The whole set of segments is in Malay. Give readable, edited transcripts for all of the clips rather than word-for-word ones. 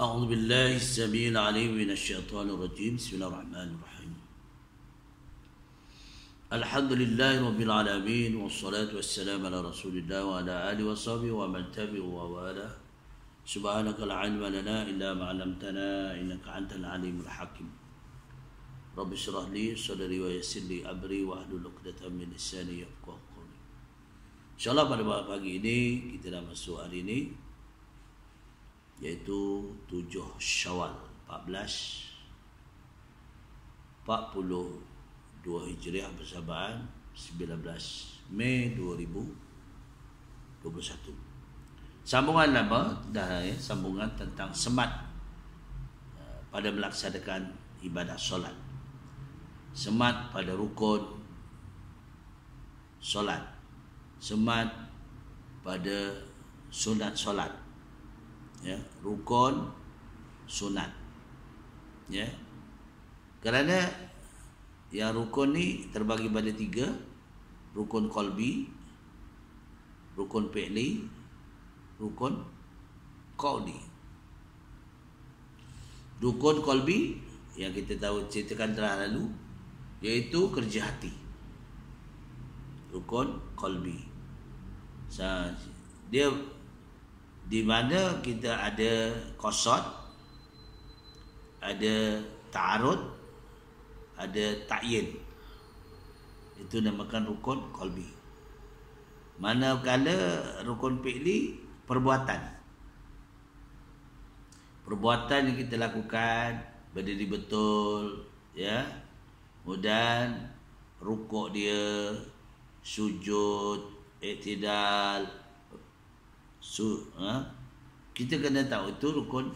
أعوذ بالله السميع العليم من الشيطان الرجيم. بسم الله الرحمن الرحيم. الحمد لله رب العالمين، والصلاة والسلام على رسول الله وعلى آله وصحبه ومن تبعه ووالاه. سبحانك لا علم لنا إلا ما علمتنا إنك أنت العليم الحكيم. رب اشرح لي صدري ويسر لي أمري واحلل عقدة من لساني يفقهوا قولي. InsyaAllah pada pagi ini kita dah masuk hari ini, iaitu 7 Syawal 1442 Hijriah bersamaan 19 Mei 2021. Sambungan lama dah sambungan tentang semat pada melaksanakan ibadah solat, semat pada rukun solat, semat pada sunat solat, ya, rukun sunat, ya. Kerana yang rukun ni terbagi pada 3: rukun qalbi, rukun fi'li, rukun qauli. Rukun qalbi yang kita tahu ceritakan telah lalu, iaitu kerja hati. Rukun qalbi, dia di mana kita ada qasad, ada ta'arud, ada ta'yin. Itu namakan rukun qalbi. Manakala rukun fi'li, perbuatan yang kita lakukan, berdiri betul, ya, kemudian rukuk dia, sujud, i'tidal, kita kena tahu itu rukun.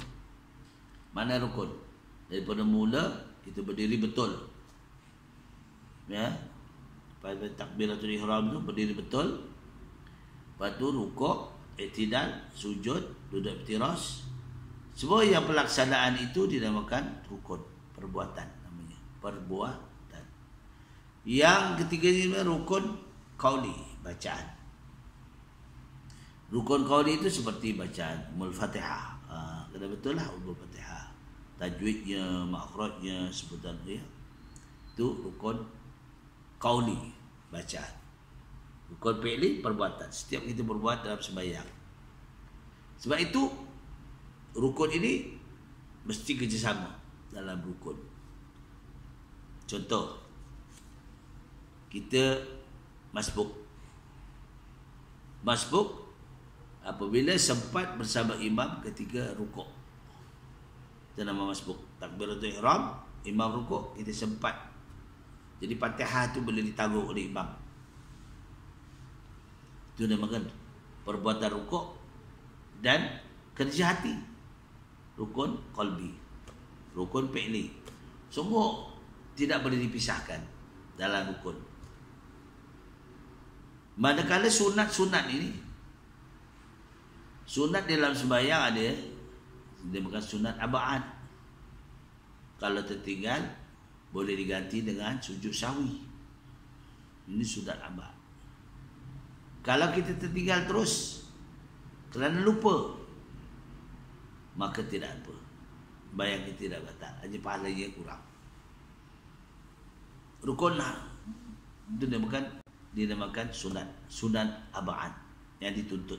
Mana rukun? Daripada mula kita berdiri betul, ya, pada takbiratul ihram tu berdiri betul, lepas tu rukuk, i'tidal, sujud, duduk iftiras. Semua yang pelaksanaan itu dinamakan rukun, perbuatan namanya, perbuatan. Yang ketiga ni rukun qauli, bacaan. Rukun qauli itu seperti bacaan Al-Fatihah. Kena betul lah Al-Fatihah, tajwidnya, makhrajnya, sebutan dia. Itu rukun qauli, bacaan. Rukun fi'li, perbuatan. Setiap kita berbuat dalam sembahyang. Sebab itu rukun ini mesti kerjasama dalam rukun. Contoh, kita masbuk apabila sempat bersama imam ketika rukuk, itu nama masbuk. Takbiratul ihram, imam rukuk, kita sempat. Jadi Fatihah tu boleh ditanggung oleh imam. Itu namakan perbuatan rukuk dan kerja hati. Rukun qalbi, rukun fi'li, semua tidak boleh dipisahkan dalam rukun. Manakala sunat ini, sunat dalam sembahyang ada, dia bukan sunat abad. Kalau tertinggal boleh diganti dengan sujud sahwi. Ini sunat abad. Kalau kita tertinggal terus kerana lupa, maka tidak apa, bayang kita tidak batal, hanya pahalanya kurang. Rukun itu dinamakan sunat abad yang dituntut.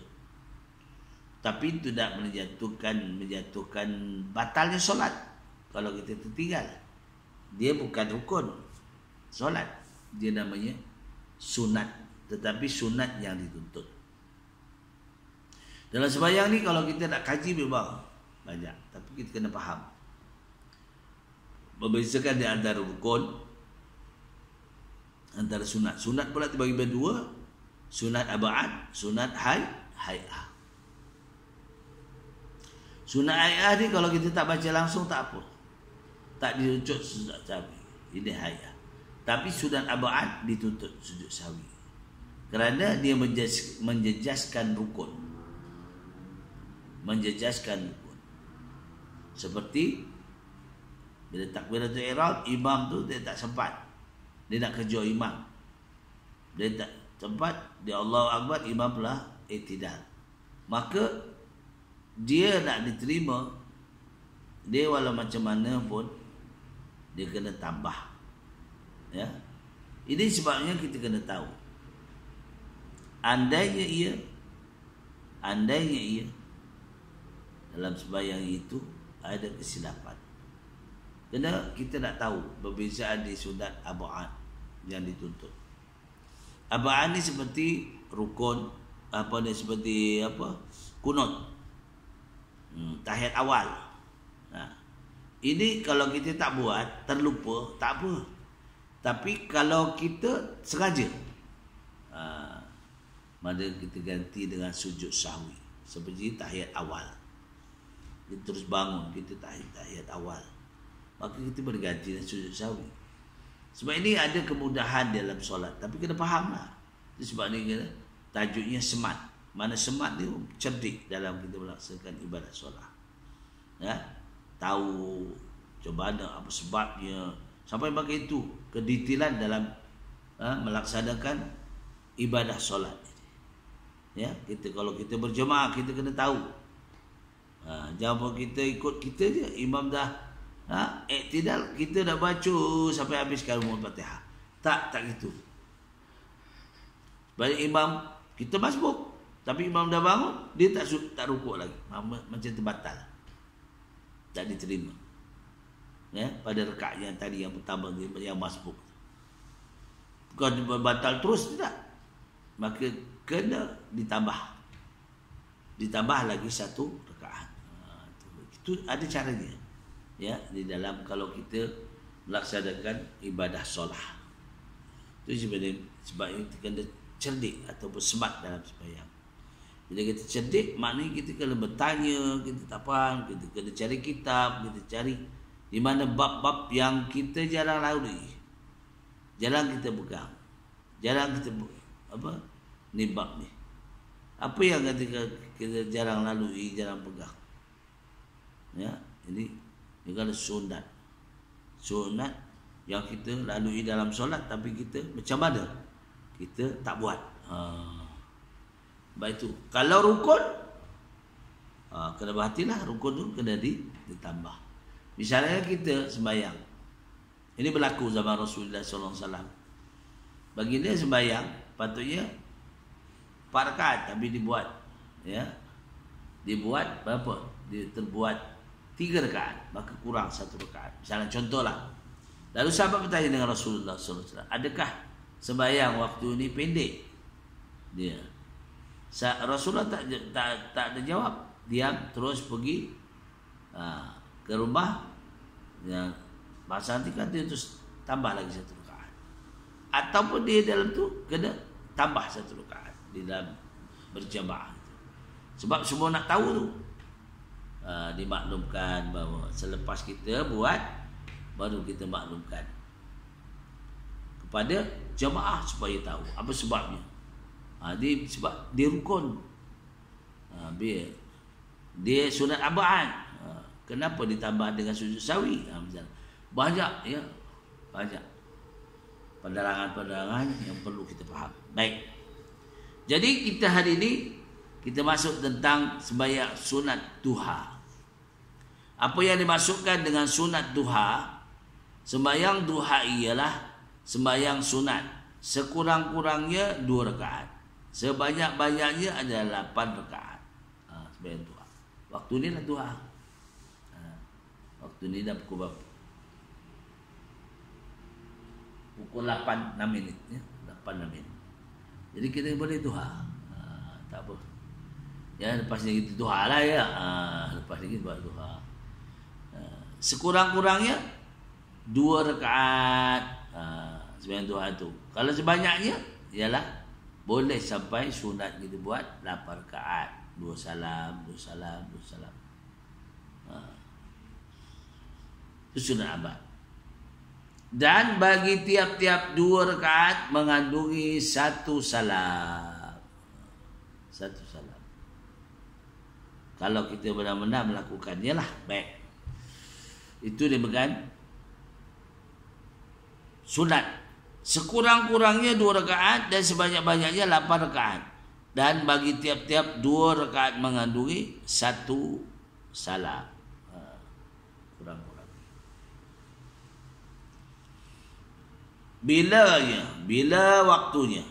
Tapi tidak menjatuhkan batalnya solat. Kalau kita tertinggal, dia bukan rukun solat, dia namanya sunat, tetapi sunat yang dituntut. Dalam sembahyang ni kalau kita nak kaji memang banyak, tapi kita kena faham membezakan di antara rukun, antara sunat. Sunat pula terbagi menjadi 2, sunat abad, sunat hay'ah. Sunat hay'ah ni kalau kita tak baca langsung tak apa, tak dituntut sujud sahwi, ini hay'ah. Tapi sunat abad dituntut sujud sahwi, kerana dia menjejaskan rukun. Seperti bila takbiratul ihram, imam tu dia tak sempat, dia nak kejar imam, dia tak sempat, dia Allahu Akbar, imam pula i'tidal, maka dia nak diterima dia walau macam mana pun dia kena tambah. Ya. Ini sebabnya kita kena tahu. Andainya ia dalam sembahyang itu ada kesilapan. Kena kita nak tahu perbezaan di sunat ab'ad yang dituntut. Ab'ad ni seperti rukun, seperti kunut. Tahiyat awal. Ini kalau kita tak buat, terlupa, tak apa. Tapi kalau kita sengaja, maka kita ganti dengan sujud sahwi. Seperti tahiyat awal. Kita terus bangun, kita tahiyat awal. Maka kita berganti dengan sujud sahwi. Sebab ini ada kemudahan dalam solat. Tapi kena fahamlah. Sebab ini tajuknya semat. Mana semat dia cerdik dalam kita melaksanakan ibadat solat. Ya, tahu coba ada apa sebabnya, sampai bagi itu kedetailan dalam melaksanakan ibadah solat. Ya, kita kalau kita berjemaah kita kena tahu. Jangan kita ikut kita je, imam dah iktidal, kita dah baca sampai habis kalimah Fatihah. Tak gitu. Balik imam kita masbuk, tapi imam dah bangun, dia tak rukuk lagi. Macam terbatal. Tak diterima. Ya, pada rakaat yang tadi yang pertama yang masbuk. Bukan batal terus, tidak. Maka kena ditambah lagi satu rakaat. Itu ada caranya. Ya, di dalam kalau kita melaksanakan ibadah solat. Itu sebab itu kena cerdik ataupun semat dalam sembahyang. Bila kita cerdik, maknanya kita kena bertanya, kita tak faham, kita kena cari kitab, kita cari di mana bab-bab yang kita jarang lalui, jarang kita pegang, jarang kita ni bab ni. Apa yang kita jarang lalui, jarang pegang? Ya, ini kalau sunat yang kita lalui dalam solat, tapi kita macam mana? Kita tak buat. Baik itu. Kalau rukun, kena berhatilah, rukun tu kena ditambah. Misalnya kita sembahyang. Ini berlaku zaman Rasulullah SAW. Bagi dia sembahyang patutnya 4 rakaat, tapi dibuat, ya, dibuat berapa? Dia terbuat 3 rakaat, maka kurang 1 rakaat. Misalnya contohlah. Lalu sahabat bertanya dengan Rasulullah SAW, adakah sembahyang waktu ini pendek? Dia Rasulullah tak ada jawab. Diam, terus pergi ke rumah. Yang masa nanti kan dia terus tambah lagi 1 rakaat. Ataupun dia dalam tu kena tambah 1 rakaat di dalam berjamaah. Sebab semua nak tahu tu. Dimaklumkan bahawa selepas kita buat, baru kita maklumkan kepada jamaah supaya tahu apa sebabnya. Sebab dia rukun, dia sunat ab'ad. Kenapa ditambah dengan sujud sahwi? Banyak, ya, banyak penerangan-penerangan yang perlu kita faham. Baik. Jadi kita hari ini kita masuk tentang sembahyang sunat duha. Apa yang dimasukkan dengan sunat duha? Sembahyang duha ialah sembahyang sunat, sekurang-kurangnya 2 rakaat. Sebanyak-banyaknya adalah 8 rakaat. Sembahyang duha. Waktu ni lah duha. Waktu ni dah pukul berapa? Pukul 8, 6 minit, ya? 8, 6 minit. Jadi kita boleh duha. Tak apa. Ya, lepas ni kita duha lah, ya. Lepas ni kita buat duha. Sekurang-kurangnya 2 rakaat sembahyang duha tu. Kalau sebanyaknya ialah boleh sampai sunat kita buat 8 rakaat, 2 salam, 2 salam, 2 salam. Itu sunat abad. Dan bagi tiap-tiap 2 rakaat mengandungi 1 salam. 1 salam. Kalau kita benar-benar melakukannya lah, baik. Itu dinamakan sunat. Sekurang-kurangnya 2 rakaat dan sebanyak-banyaknya 8 rakaat. Dan bagi tiap-tiap 2 rakaat mengandungi 1 salam. Bila waktunya.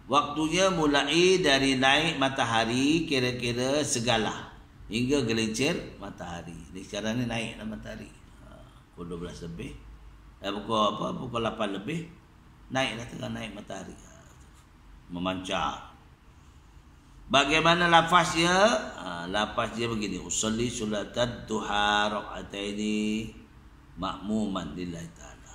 Waktunya mulai dari naik matahari kira-kira segala hingga gelincir matahari. Ni sekarang ni naiklah matahari. Pukul 12 lebih. Pukul 8 lebih. Naiklah, tengah naik matahari. Memancar. Bagaimana lafaznya? Lafaznya begini. Usalli sulatan duha raka'ataini ma'muman lillahi ta'ala.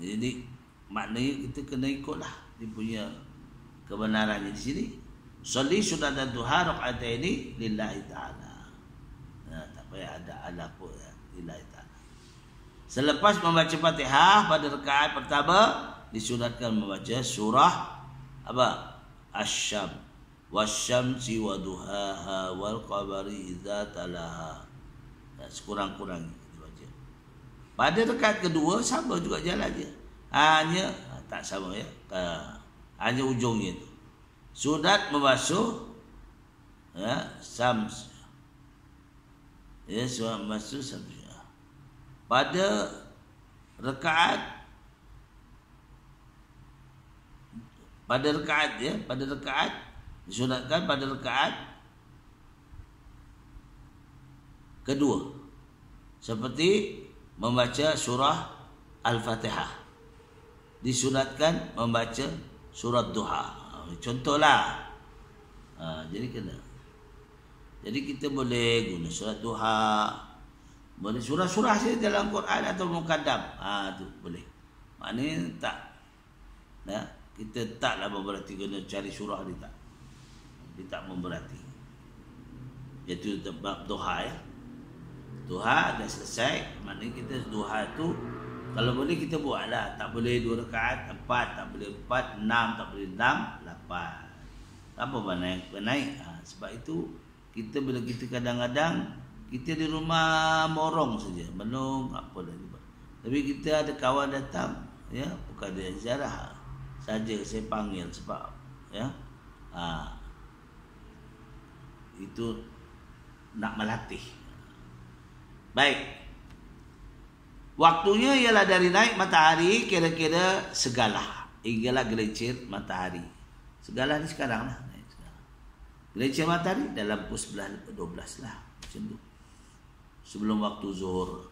Jadi maknanya kita kena ikutlah dia punya kebenarannya di sini. Usalli sulatan duha raka'ataini lillahi ta'ala. Tak payah ada ala pun ya. Lillahi ta'ala. Selepas membaca Fatihah pada rakaat pertama disunatkan membaca surah apa? Asy-Syam wasyamsi waduhaha wal qamari idza talaha. Sekurang-kurangnya dibaca. Pada rakaat kedua sama juga jalannya. Hanya tak sama ya. Hanya ujungnya itu. Sunat membasuh ya syams. Ya, sunat membasuh syams. Pada rakaat disunatkan pada rakaat kedua seperti membaca surah Al-Fatihah. Disunatkan membaca surat duha. Contohlah. Jadi kita boleh guna surat duha, boleh surah-surah saja dalam Quran atau mukaddam. Tu boleh. Maknanya tak. Ya, kita taklah memberati kena cari surah dia tak. Dia tak memberati. Itu bab duha ya. Duha dah selesai, maknanya kita duha tu kalau boleh kita buatlah. Tak boleh 2 rakaat, 4 tak boleh 4, 6 tak boleh 6, 8. Tak apa naik. Sebab itu kita bila kita kadang-kadang kita di rumah morong saja, belum apa dah buat. Tapi kita ada kawan datang, ya, bukan dia ziarah saja, saya panggil sebab ya, itu nak melatih. Baik. Waktunya ialah dari naik matahari kira-kira segala hinggalah gelincir matahari. Segala ni sekarang lah. Gelincir matahari dalam pukul 11 12 lah, macam tu. Sebelum waktu zuhur.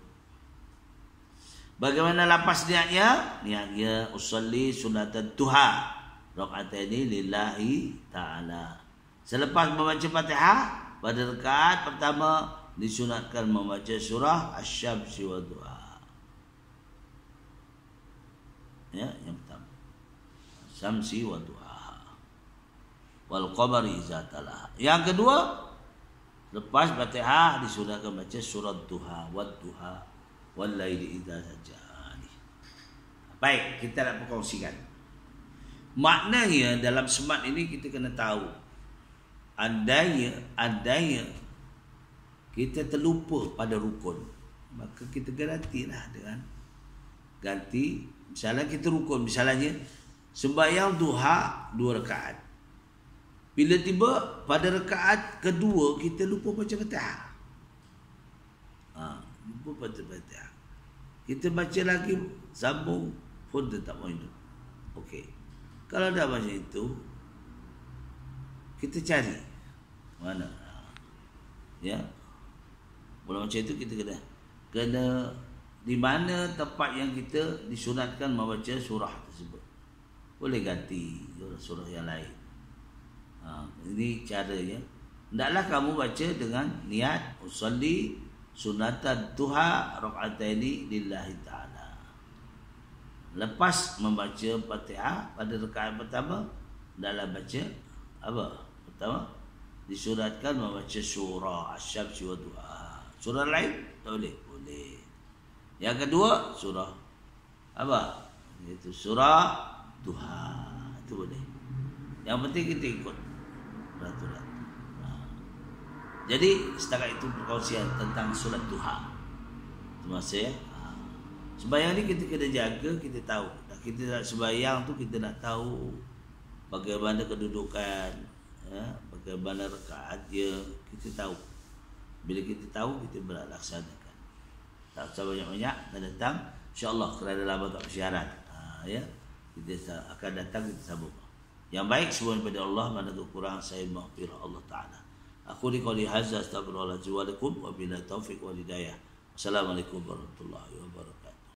Bagaimana lapas niatnya? Niatnya usalli sunatan duha raka'ataini lillahi ta'ala. Selepas membaca Fatihah pada rakaat pertama disunatkan membaca surah Asy-Syamsi wa duha. Ya, yang pertama. Syamsi wa duha. Wal qamari idza talaha. Yang kedua, lepas Fatihah disunatkan baca surat duha wad duha wal laili idza saja. Baik, kita nak perkongsikan. Maknanya dalam semat ini kita kena tahu adanya kita terlupa pada rukun, maka kita gantilah dengan ganti. Misalnya kita rukun, misalnya sembahyang duha 2 rakaat. Bila tiba pada rakaat kedua kita lupa baca Fatihah. Lupa baca Fatihah. Kita baca lagi, sambung pun tak mau hidup. Okey. Kalau dah macam itu, kita cari mana. Ya. Kalau macam itu kita kena di mana tempat yang kita disunatkan membaca surah tersebut. Boleh ganti surah yang lain. Ini caranya. Hendaklah kamu baca dengan niat usalli sunatan duha raka'ataini lillahi ta'ala. Lepas membaca Fatihah pada rakaat pertama, hendaklah baca apa? Pertama disunatkan membaca surah Asy-Syamsi wa duha. Surah lain tak boleh? Boleh. Yang kedua surah apa? Itu surah duha. Itu boleh. Yang penting kita ikut peraturan. Jadi setakat itu perkongsian tentang solat duha. Terima kasih ya. Sembahyang ni kita kena jaga, kita tahu. Kita nak sembahyang tu kita nak tahu bagaimana kedudukan, ya, bagaimana rakaat dia, kita tahu. Bila kita tahu kita berlaksanakan. Tak usah banyak-banyak dan datang InsyaAllah kerana lama tak bersyarat. Ya, kita akan datang, kita sambung. Yang baik semua daripada Allah, mana kekurangan saya maghfirah Allah Ta'ala. Aku ni qali hadza astaghfirullahaladzim wa lakum wa billahi taufiq wal hidayah. Assalamualaikum warahmatullahi wabarakatuh.